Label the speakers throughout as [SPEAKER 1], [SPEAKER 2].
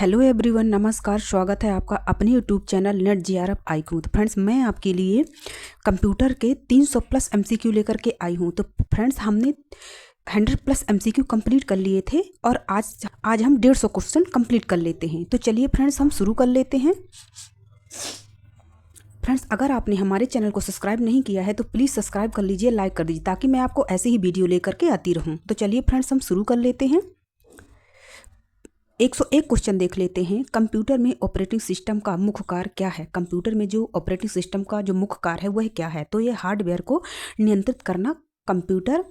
[SPEAKER 1] Hello everyone, नमस्कार। स्वागत है आपका अपने YouTube channel net GRF IQ. तो फ्रेंड्स, मैं आपके लिए कंप्यूटर के 300 प्लस एमसीक्यू लेकर के आई हूँ। तो फ्रेंड्स, हमने 100 प्लस एमसीक्यू कंप्लीट कर लिए थे और आज हम 150 क्वेश्चन कंप्लीट कर लेते हैं। तो चलिए फ्रेंड्स, हम शुरू कर लेते हैं। फ्रेंड्स, अगर आपने हमारे चैनल को सब्सक्राइब नहीं किया है तो प्लीज़ सब्सक्राइब कर लीजिए, लाइक कर दीजिए, ताकि मैं आपको ऐसे ही वीडियो लेकर के आती रहूँ। तो चलिए फ्रेंड्स, हम शुरू कर लेते हैं। 101 क्वेश्चन देख लेते हैं। कंप्यूटर में ऑपरेटिंग सिस्टम का मुख्य कार्य क्या है? कंप्यूटर में जो ऑपरेटिंग सिस्टम का जो मुख्य कार्य है वह क्या है? तो यह हार्डवेयर को नियंत्रित करना कंप्यूटर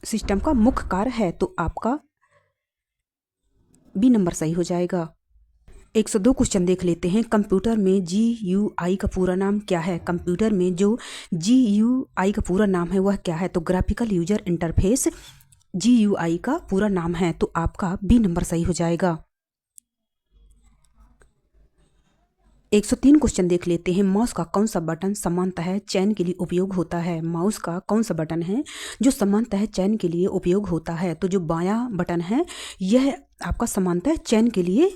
[SPEAKER 1] सिस्टम का मुख्य कार्य है। तो आपका बी नंबर सही हो जाएगा। 102 क्वेश्चन देख लेते हैं। कंप्यूटर में GUI का पूरा नाम क्या है? कंप्यूटर में जो GUI का पूरा नाम है वह क्या है? तो ग्राफिकल यूजर इंटरफेस GUI का पूरा नाम है। तो आपका बी नंबर सही हो जाएगा। 103 क्वेश्चन देख लेते हैं। माउस का कौन सा बटन सामान्यतः चयन के लिए उपयोग होता है? माउस का कौन सा बटन है जो सामान्यतः चयन के लिए उपयोग होता है? तो जो बायां बटन है यह आपका सामान्यतः चयन के लिए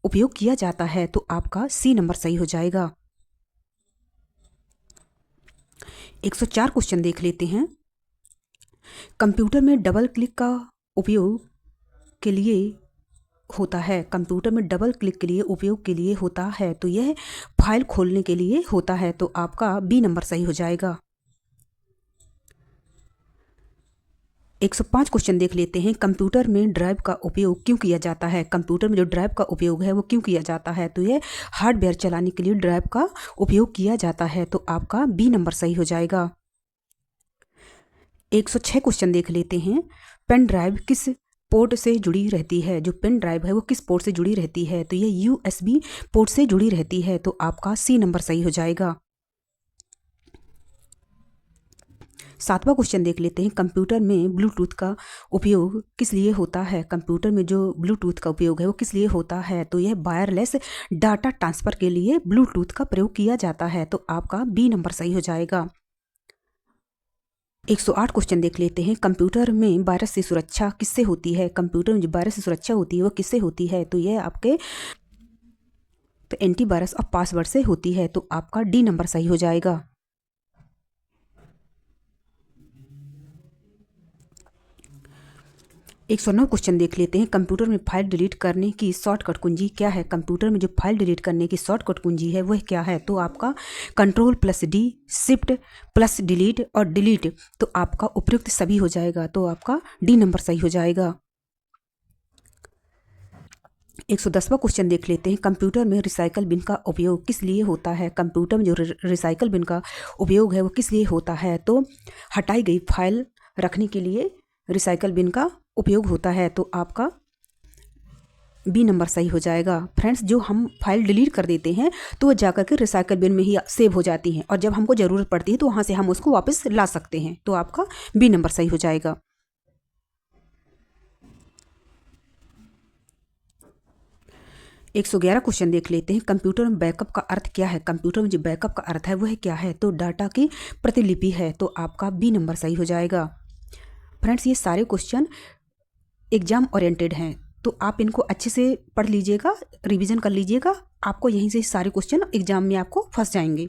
[SPEAKER 1] उपयोग किया जाता है। तो आपका सी नंबर सही हो जाएगा। 104 क्वेश्चन देख लेते हैं। कंप्यूटर में डबल क्लिक का उपयोग के लिए होता है। कंप्यूटर में डबल क्लिक के लिए उपयोग के लिए होता है। तो यह फाइल खोलने के लिए होता है। तो आपका बी नंबर सही हो जाएगा। 105 क्वेश्चन देख लेते हैं। कंप्यूटर में ड्राइव का उपयोग क्यों किया जाता है? कंप्यूटर में जो ड्राइव का उपयोग है वो क्यों किया जाता है? तो यह हार्डवेयर चलाने के लिए ड्राइव का उपयोग किया जाता है। तो आपका बी नंबर सही हो जाएगा। 106 क्वेश्चन देख लेते हैं। पेन ड्राइव किस पोर्ट से जुड़ी रहती है? जो पेन ड्राइव है वो किस पोर्ट से जुड़ी रहती है? तो ये USB पोर्ट से जुड़ी रहती है। तो आपका सी नंबर सही हो जाएगा। 7वां क्वेश्चन देख लेते हैं। कंप्यूटर में ब्लूटूथ का उपयोग किस लिए होता है? कंप्यूटर में जो ब्लूटूथ का उपयोग है वो किस लिए होता है? तो यह वायरलेस डाटा ट्रांसफर के लिए ब्लूटूथ का प्रयोग किया जाता है। तो आपका बी नंबर सही हो जाएगा। 108 क्वेश्चन देख लेते हैं। कंप्यूटर में वायरस से सुरक्षा किससे होती है? कंप्यूटर में जो वायरस से सुरक्षा होती है वो किससे होती है? तो यह आपके एंटीवायरस और पासवर्ड से होती है। तो आपका डी नंबर सही हो जाएगा। 109 क्वेश्चन देख लेते हैं। कंप्यूटर में फाइल डिलीट करने की शॉर्टकट कुंजी क्या है? कंप्यूटर में जो फाइल डिलीट करने की शॉर्टकट कुंजी है वह क्या है? तो आपका Ctrl+D, Shift+डिलीट और डिलीट। तो आपका उपयुक्त सभी हो जाएगा। तो आपका डी नंबर सही हो जाएगा। 110वां क्वेश्चन देख लेते हैं। कंप्यूटर में रिसाइकल बिन का उपयोग किस लिए होता है? कंप्यूटर में जो रिसाइकल बिन का उपयोग है वो किस लिए होता है? तो हटाई गई फाइल रखने के लिए रिसाइकल बिन का उपयोग होता है। तो आपका बी नंबर सही हो जाएगा। फ्रेंड्स, जो हम फाइल डिलीट कर देते हैं तो वो जाकर के रिसाइकल बिन में ही सेव हो जाती हैं और जब हमको ज़रूरत पड़ती है तो वहाँ से हम उसको वापस ला सकते हैं। तो आपका बी नंबर सही हो जाएगा। 111 क्वेश्चन देख लेते हैं। कंप्यूटर में बैकअप का अर्थ क्या है? कंप्यूटर में जो बैकअप का अर्थ है वह क्या है? तो डाटा की प्रतिलिपि है। तो आपका बी नंबर सही हो जाएगा। फ्रेंड्स, ये सारे क्वेश्चन एग्जाम ओरिएंटेड हैं, तो आप इनको अच्छे से पढ़ लीजिएगा, रिवीजन कर लीजिएगा। आपको यहीं से सारे क्वेश्चन एग्जाम में आपको फंस जाएंगे।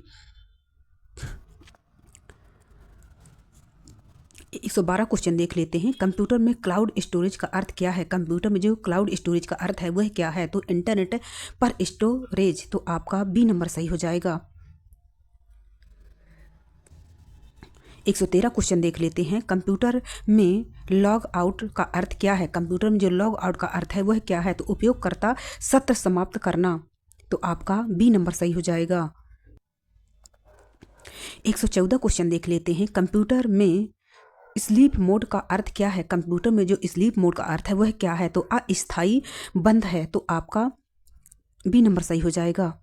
[SPEAKER 1] 112 क्वेश्चन देख लेते हैं। कंप्यूटर में क्लाउड स्टोरेज का अर्थ क्या है? कंप्यूटर में जो क्लाउड स्टोरेज का अर्थ है वह क्या है? तो इंटरनेट पर स्टोरेज। तो आपका बी नंबर सही हो जाएगा। 113 क्वेश्चन देख लेते हैं। कंप्यूटर में लॉग आउट का अर्थ क्या है? कंप्यूटर में जो लॉग आउट का अर्थ है वह क्या है? तो उपयोगकर्ता सत्र समाप्त करना। तो आपका बी नंबर सही हो जाएगा। 114 क्वेश्चन देख लेते हैं। कंप्यूटर में स्लीप मोड का अर्थ क्या है? कंप्यूटर में जो स्लीप मोड का अर्थ है वह क्या है? तो अस्थायी बंद है। तो आपका बी नंबर सही हो जाएगा।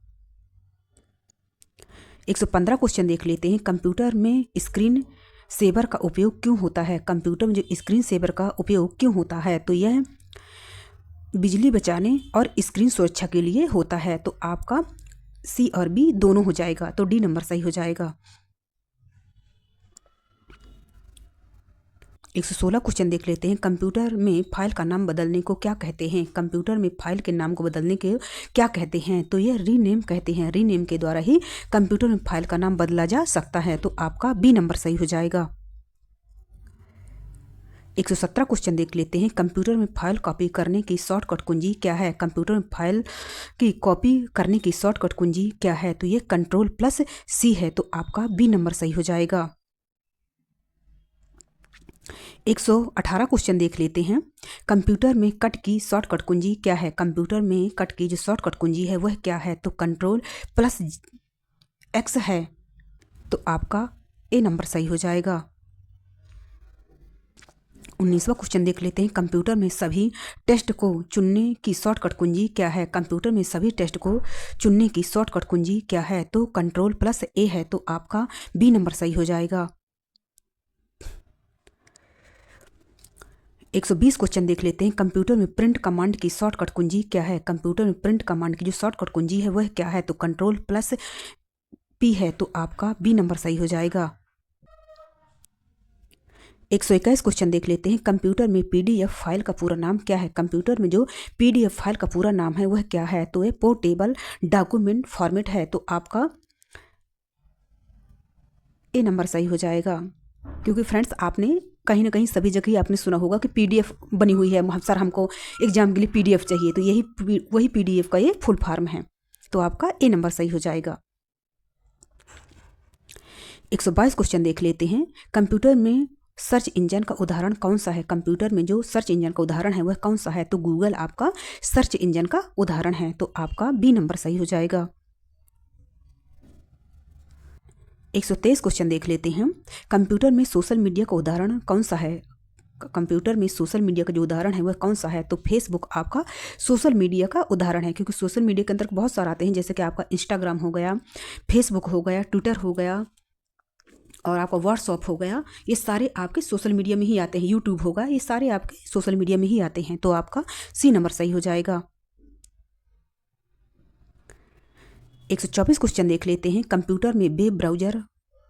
[SPEAKER 1] 115 क्वेश्चन देख लेते हैं। कंप्यूटर में स्क्रीन सेवर का उपयोग क्यों होता है? कंप्यूटर में जो स्क्रीन सेवर का उपयोग क्यों होता है? तो यह बिजली बचाने और स्क्रीन सुरक्षा के लिए होता है। तो आपका सी और बी दोनों हो जाएगा। तो डी नंबर सही हो जाएगा। 116 क्वेश्चन देख लेते हैं। कंप्यूटर में फाइल का नाम बदलने को क्या कहते हैं? कंप्यूटर में फाइल के नाम को बदलने के क्या कहते हैं? तो ये रीनेम कहते हैं। रीनेम के द्वारा ही कंप्यूटर में फाइल का नाम बदला जा सकता है। तो आपका बी नंबर सही हो जाएगा। 117 क्वेश्चन देख लेते हैं। कंप्यूटर में फाइल कॉपी करने की शॉर्टकट कुंजी क्या है? कंप्यूटर में फाइल की कॉपी करने की शॉर्टकट कुंजी क्या है? तो ये Ctrl+C है। तो आपका बी नंबर सही हो जाएगा। 118 क्वेश्चन देख लेते हैं। कंप्यूटर में कट की शॉर्टकट कुंजी क्या है? कंप्यूटर में कट की जो शॉर्टकट कुंजी है वह क्या है? तो Ctrl+X है। तो आपका ए नंबर सही हो जाएगा। 19वां क्वेश्चन देख लेते हैं। कंप्यूटर में सभी टेस्ट को चुनने की शॉर्टकट कुंजी क्या है? कंप्यूटर में सभी टेस्ट को चुनने की शॉर्टकट कुंजी क्या है? तो Ctrl+A है। तो आपका बी नंबर सही हो जाएगा। 120 क्वेश्चन देख लेते हैं। कंप्यूटर में प्रिंट कमांड की शॉर्टकट कुंजी क्या है? कंप्यूटर में प्रिंट कमांड की जो शॉर्टकट कुंजी है वह क्या है? तो Ctrl+P है। तो आपका बी नंबर सही हो जाएगा। 121 क्वेश्चन देख लेते हैं। कंप्यूटर में PDF फाइल का पूरा नाम क्या है? कंप्यूटर में जो PDF फाइल का पूरा नाम है वह क्या है? तो ये पोर्टेबल डॉक्यूमेंट फॉर्मेट है। तो आपका ए नंबर सही हो जाएगा। क्योंकि फ्रेंड्स आपने कहीं ना कहीं सभी जगह आपने सुना होगा कि PDF बनी हुई है, सर हमको एग्जाम के लिए PDF चाहिए, तो यही वही PDF का ये फुल फॉर्म है। तो आपका ए नंबर सही हो जाएगा। 122 क्वेश्चन देख लेते हैं। कंप्यूटर में सर्च इंजन का उदाहरण कौन सा है? कंप्यूटर में जो सर्च इंजन का उदाहरण है वह कौन सा है? तो गूगल आपका सर्च इंजन का उदाहरण है। तो आपका बी नंबर सही हो जाएगा। 123 क्वेश्चन देख लेते हैं। कंप्यूटर में सोशल मीडिया का उदाहरण कौन सा है? कंप्यूटर में सोशल मीडिया का जो उदाहरण है वह कौन सा है? तो फेसबुक आपका सोशल मीडिया का उदाहरण है। क्योंकि सोशल मीडिया के अंदर बहुत सारे आते हैं, जैसे कि आपका इंस्टाग्राम हो गया, फेसबुक हो गया, ट्विटर हो गया और आपका व्हाट्सअप हो गया। ये सारे आपके सोशल मीडिया में ही आते हैं। यूट्यूब होगा, ये सारे आपके सोशल मीडिया में ही आते हैं। तो आपका सी नंबर सही हो जाएगा। 124 क्वेश्चन देख लेते हैं। कंप्यूटर में वेब ब्राउजर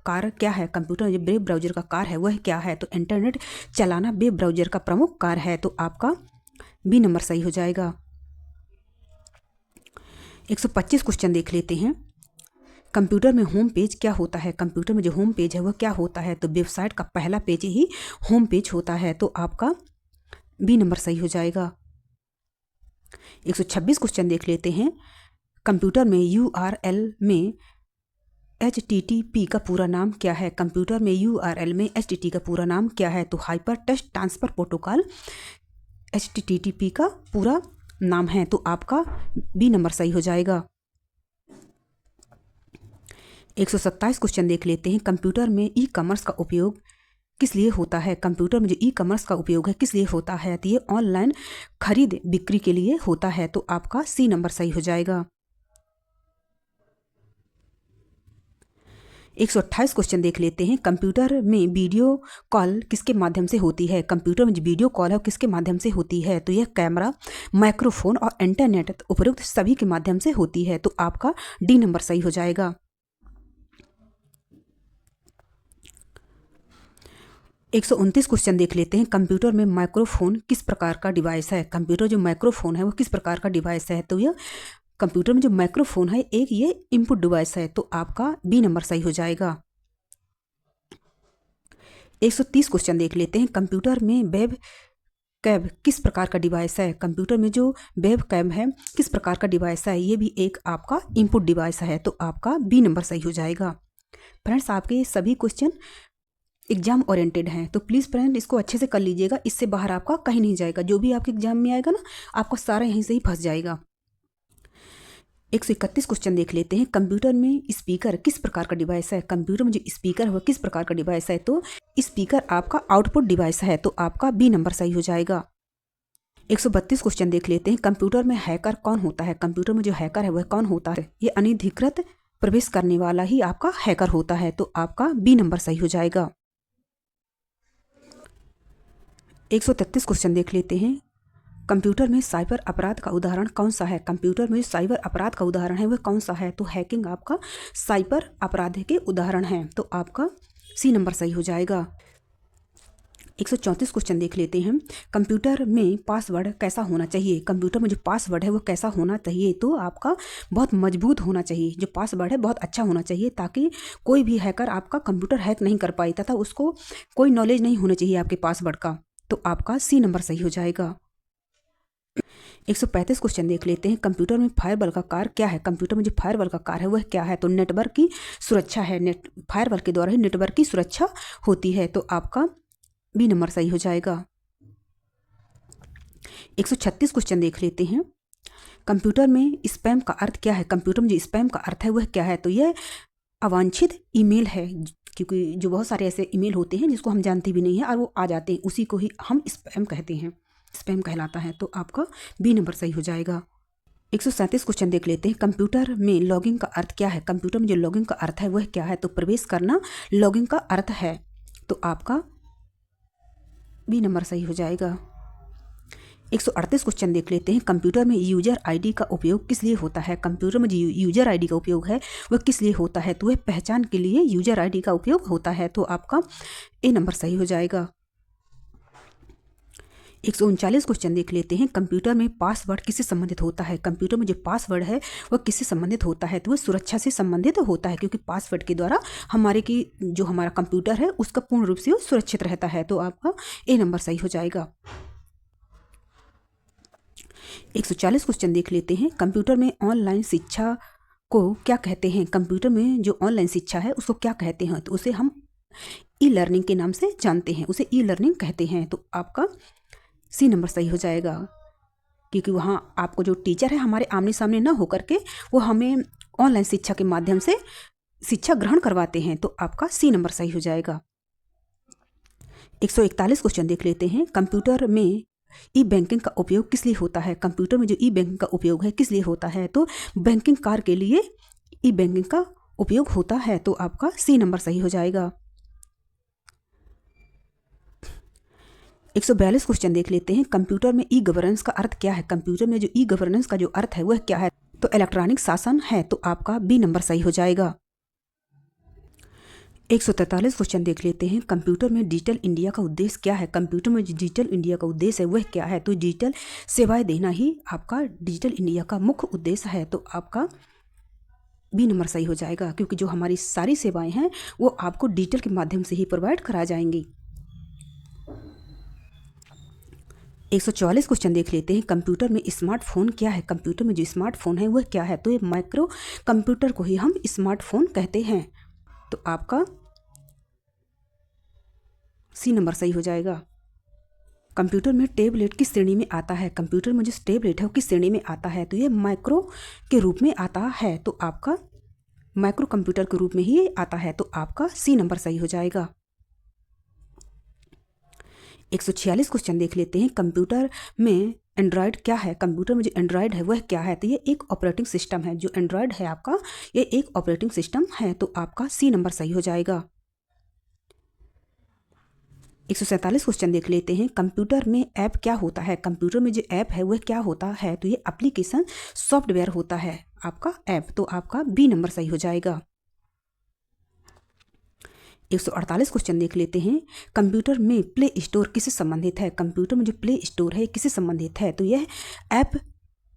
[SPEAKER 1] कार्य क्या है? कंप्यूटर में जो वेब ब्राउजर का कार्य है वह क्या है? तो इंटरनेट चलाना वेब ब्राउजर का प्रमुख कार्य है। तो आपका बी नंबर सही हो जाएगा। 125 क्वेश्चन देख लेते हैं। कंप्यूटर में होम पेज क्या होता है? कंप्यूटर में जो होम पेज है वह क्या होता है? तो वेबसाइट का पहला पेज ही होम पेज होता है। तो आपका बी नंबर सही हो जाएगा। 126 क्वेश्चन देख लेते हैं। कंप्यूटर में URL में HTTP का पूरा नाम क्या है? कंप्यूटर में URL में HTTP का पूरा नाम क्या है? तो hyper text transfer protocol HTTP का पूरा नाम है। तो आपका बी नंबर सही हो जाएगा। 127 क्वेश्चन देख लेते हैं। कंप्यूटर में ई कॉमर्स का उपयोग किस लिए होता है? कंप्यूटर में जो ई कॉमर्स का उपयोग है किस लिए होता है? तो ये ऑनलाइन खरीद बिक्री के लिए होता है। तो आपका सी नंबर सही हो जाएगा। 128 क्वेश्चन देख लेते हैं। कंप्यूटर में वीडियो कॉल किसके माध्यम से होती है? कंप्यूटर में जो वीडियो कॉल है वो किसके माध्यम से होती है? तो यह कैमरा, माइक्रोफोन और इंटरनेट उपयुक्त सभी के माध्यम से होती है। तो आपका डी नंबर सही हो जाएगा। 129 क्वेश्चन देख लेते हैं। कंप्यूटर में माइक्रोफोन किस प्रकार का डिवाइस है? कंप्यूटर जो माइक्रोफोन है वो किस प्रकार का डिवाइस है? तो यह कंप्यूटर में जो माइक्रोफोन है एक ये इनपुट डिवाइस है। तो आपका बी नंबर सही हो जाएगा। 130 क्वेश्चन देख लेते हैं। कंप्यूटर में वेब कैम किस प्रकार का डिवाइस है? कंप्यूटर में जो वेब कैम है किस प्रकार का डिवाइस है? ये भी एक आपका इनपुट डिवाइस है। तो आपका बी नंबर सही हो जाएगा। फ्रेंड्स आपके ये सभी क्वेश्चन एग्जाम ओरिएंटेड हैं, तो प्लीज़ फ्रेंड इसको अच्छे से कर लीजिएगा। इससे बाहर आपका कहीं नहीं जाएगा। जो भी आपके एग्जाम में आएगा ना आपका सारा यहीं से ही फंस जाएगा। 131 क्वेश्चन देख लेते हैं। कंप्यूटर में स्पीकर किस प्रकार का डिवाइस है? कंप्यूटर में जो स्पीकर है वो किस प्रकार का डिवाइस है? तो स्पीकर आपका आउटपुट डिवाइस है। तो आपका बी नंबर सही हो जाएगा। 132 क्वेश्चन देख लेते हैं। कंप्यूटर में हैकर कौन होता है? कंप्यूटर में जो हैकर है वह कौन होता है? ये अनधिकृत प्रवेश करने वाला ही आपका हैकर होता है। तो आपका बी नंबर सही हो जाएगा। 133 क्वेश्चन देख लेते हैं। कंप्यूटर में साइबर अपराध का उदाहरण कौन सा है? कंप्यूटर में साइबर अपराध का उदाहरण है वह कौन सा है? तो हैकिंग आपका साइबर अपराध के उदाहरण है। तो आपका सी नंबर सही हो जाएगा। 134 क्वेश्चन देख लेते हैं। कंप्यूटर में पासवर्ड कैसा होना चाहिए? कंप्यूटर में जो पासवर्ड है वो कैसा होना चाहिए? तो आपका बहुत मजबूत होना चाहिए। जो पासवर्ड है बहुत अच्छा होना चाहिए ताकि कोई भी हैकर आपका कंप्यूटर हैक नहीं कर पाए तथा उसको कोई नॉलेज नहीं होना चाहिए आपके पासवर्ड का। तो आपका सी नंबर सही हो जाएगा। 135 क्वेश्चन देख लेते हैं। कंप्यूटर में फायरवॉल का कार्य क्या है? कंप्यूटर में जो फायरवॉल का कार्य है वह क्या है? तो नेटवर्क की सुरक्षा है। फायरवॉल के द्वारा ही नेटवर्क की सुरक्षा होती है। तो आपका बी नंबर सही हो जाएगा। 136 क्वेश्चन देख लेते हैं। कंप्यूटर में स्पैम का अर्थ क्या है? कंप्यूटर में जो स्पैम का अर्थ है वह क्या है? तो यह अवांछित ईमेल है, क्योंकि जो बहुत सारे ऐसे ईमेल होते हैं जिसको हम जानते भी नहीं हैं और वो आ जाते हैं, उसी को ही हम स्पैम कहते हैं, स्पैम कहलाता है। तो आपका बी नंबर सही हो जाएगा। 137 क्वेश्चन देख लेते हैं। कंप्यूटर में लॉगिन का अर्थ क्या है? कंप्यूटर में जो लॉगिन का अर्थ है वह क्या है? तो प्रवेश करना लॉगिन का अर्थ है। तो आपका बी नंबर सही हो जाएगा। 138 क्वेश्चन देख लेते हैं। कंप्यूटर में यूजर आईडी का उपयोग किस लिए होता है? कंप्यूटर में जो यूजर आईडी का उपयोग है वह किस लिए होता है? तो वह पहचान के लिए यूजर आईडी का उपयोग होता है। तो आपका ए नंबर सही हो जाएगा। 139 क्वेश्चन देख लेते हैं। कंप्यूटर में पासवर्ड किससे संबंधित होता है? कंप्यूटर में जो पासवर्ड है वह किससे संबंधित होता है? तो वह सुरक्षा से संबंधित होता है, क्योंकि पासवर्ड के द्वारा जो हमारा कंप्यूटर है उसका पूर्ण रूप से वो सुरक्षित रहता है। तो आपका ए नंबर सही हो जाएगा। 140 क्वेश्चन देख लेते हैं। कंप्यूटर में ऑनलाइन शिक्षा को क्या कहते हैं? कंप्यूटर में जो ऑनलाइन शिक्षा है उसको क्या कहते हैं? तो उसे हम ई लर्निंग के नाम से जानते हैं, उसे ई लर्निंग कहते हैं। तो आपका सी नंबर सही हो जाएगा, क्योंकि वहाँ आपको जो टीचर है हमारे आमने सामने ना होकर के वो हमें ऑनलाइन शिक्षा के माध्यम से शिक्षा ग्रहण करवाते हैं। तो आपका सी नंबर सही हो जाएगा। 141 क्वेश्चन देख लेते हैं। कंप्यूटर में ई बैंकिंग का उपयोग किस लिए होता है? कंप्यूटर में जो ई बैंकिंग का उपयोग है किस लिए होता है? तो बैंकिंग कार्य के लिए ई बैंकिंग का उपयोग होता है। तो आपका सी नंबर सही हो जाएगा। 142 क्वेश्चन देख लेते हैं। कंप्यूटर में ई गवर्नेंस का अर्थ क्या है? कंप्यूटर में जो ई गवर्नेंस का जो अर्थ है वह क्या है? तो इलेक्ट्रॉनिक शासन है। तो आपका बी नंबर सही हो जाएगा। 143 क्वेश्चन देख लेते हैं। कंप्यूटर में डिजिटल इंडिया का उद्देश्य क्या है? कंप्यूटर में जो डिजिटल इंडिया का उद्देश्य है वह क्या है? तो डिजिटल सेवाएं देना ही आपका डिजिटल इंडिया का मुख्य उद्देश्य है। तो आपका बी नंबर सही हो जाएगा, क्योंकि जो हमारी सारी सेवाएं हैं वो आपको डिजिटल के माध्यम से ही प्रोवाइड करा जाएंगी। 144 क्वेश्चन देख लेते हैं। कंप्यूटर में स्मार्टफोन क्या है? कंप्यूटर में जो स्मार्टफोन है वह क्या है? तो ये माइक्रो कंप्यूटर को ही हम स्मार्टफोन कहते हैं। तो आपका सी नंबर सही हो जाएगा। कंप्यूटर में टेबलेट किस श्रेणी में आता है? कंप्यूटर में जो टेबलेट है वो किस श्रेणी में आता है? तो ये माइक्रो के रूप में आता है। तो आपका माइक्रो कंप्यूटर के रूप में ही आता है। तो आपका सी नंबर सही हो जाएगा। 146 क्वेश्चन देख लेते हैं। कंप्यूटर में एंड्रॉयड क्या है? कंप्यूटर में जो एंड्रॉयड है वह क्या है? तो ये एक ऑपरेटिंग सिस्टम है। जो एंड्रॉयड है आपका ये एक ऑपरेटिंग सिस्टम है। तो आपका सी नंबर सही हो जाएगा। 147 क्वेश्चन देख लेते हैं। कंप्यूटर में ऐप क्या होता है? कंप्यूटर में जो ऐप है वह क्या होता है? तो ये एप्लीकेशन सॉफ्टवेयर होता है आपका ऐप। तो आपका बी नंबर सही हो जाएगा। 148 क्वेश्चन देख लेते हैं। कंप्यूटर में प्ले स्टोर किससे संबंधित है? कंप्यूटर में जो प्ले स्टोर है किससे संबंधित है? तो यह ऐप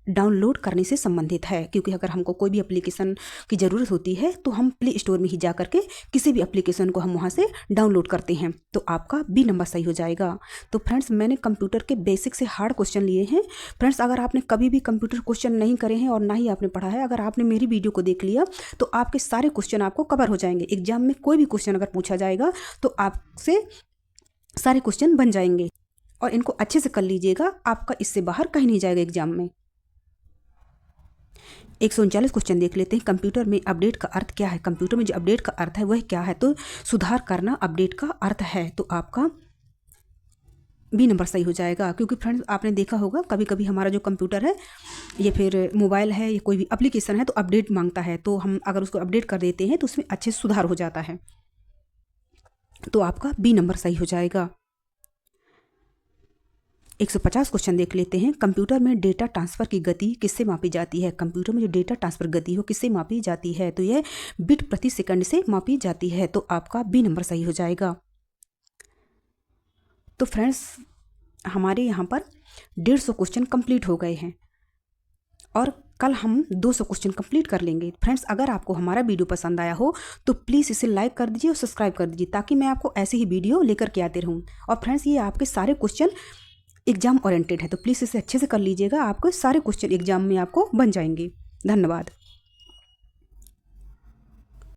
[SPEAKER 1] डाउनलोड करने से संबंधित है, क्योंकि अगर हमको कोई भी एप्लीकेशन की ज़रूरत होती है तो हम प्ले स्टोर में ही जा करके किसी भी एप्लीकेशन को हम वहाँ से डाउनलोड करते हैं। तो आपका बी नंबर सही हो जाएगा। तो फ्रेंड्स मैंने कंप्यूटर के बेसिक से हार्ड क्वेश्चन लिए हैं। फ्रेंड्स अगर आपने कभी भी कंप्यूटर क्वेश्चन नहीं करे हैं और ना ही आपने पढ़ा है, अगर आपने मेरी वीडियो को देख लिया तो आपके सारे क्वेश्चन आपको कवर हो जाएंगे। एग्जाम में कोई भी क्वेश्चन अगर पूछा जाएगा तो आपसे सारे क्वेश्चन बन जाएंगे, और इनको अच्छे से कर लीजिएगा। आपका इससे बाहर कहीं नहीं जाएगा एग्जाम में। 139 क्वेश्चन देख लेते हैं। कंप्यूटर में अपडेट का अर्थ क्या है? कंप्यूटर में जो अपडेट का अर्थ है वह क्या है? तो सुधार करना अपडेट का अर्थ है। तो आपका बी नंबर सही हो जाएगा, क्योंकि फ्रेंड्स आपने देखा होगा कभी कभी हमारा जो कंप्यूटर है या फिर मोबाइल है या कोई भी एप्लीकेशन है तो अपडेट मांगता है, तो हम अगर उसको अपडेट कर देते हैं तो उसमें अच्छे से सुधार हो जाता है। तो आपका बी नंबर सही हो जाएगा। 150 क्वेश्चन देख लेते हैं। कंप्यूटर में डेटा ट्रांसफ़र की गति किससे मापी जाती है? कंप्यूटर में जो डेटा ट्रांसफ़र गति हो किससे मापी जाती है? तो यह बिट प्रति सेकंड से मापी जाती है। तो आपका बी नंबर सही हो जाएगा। तो फ्रेंड्स हमारे यहाँ पर 150 क्वेश्चन कंप्लीट हो गए हैं और कल हम 200 क्वेश्चन कंप्लीट कर लेंगे। फ्रेंड्स अगर आपको हमारा वीडियो पसंद आया हो तो प्लीज़ इसे लाइक कर दीजिए और सब्सक्राइब कर दीजिए ताकि मैं आपको ऐसे ही वीडियो लेकर के आते रहूँ। और फ्रेंड्स ये आपके सारे क्वेश्चन एग्जाम ओरिएंटेड है, तो प्लीज़ इसे अच्छे से कर लीजिएगा, आपके सारे क्वेश्चन एग्जाम में आपको बन जाएंगे। धन्यवाद।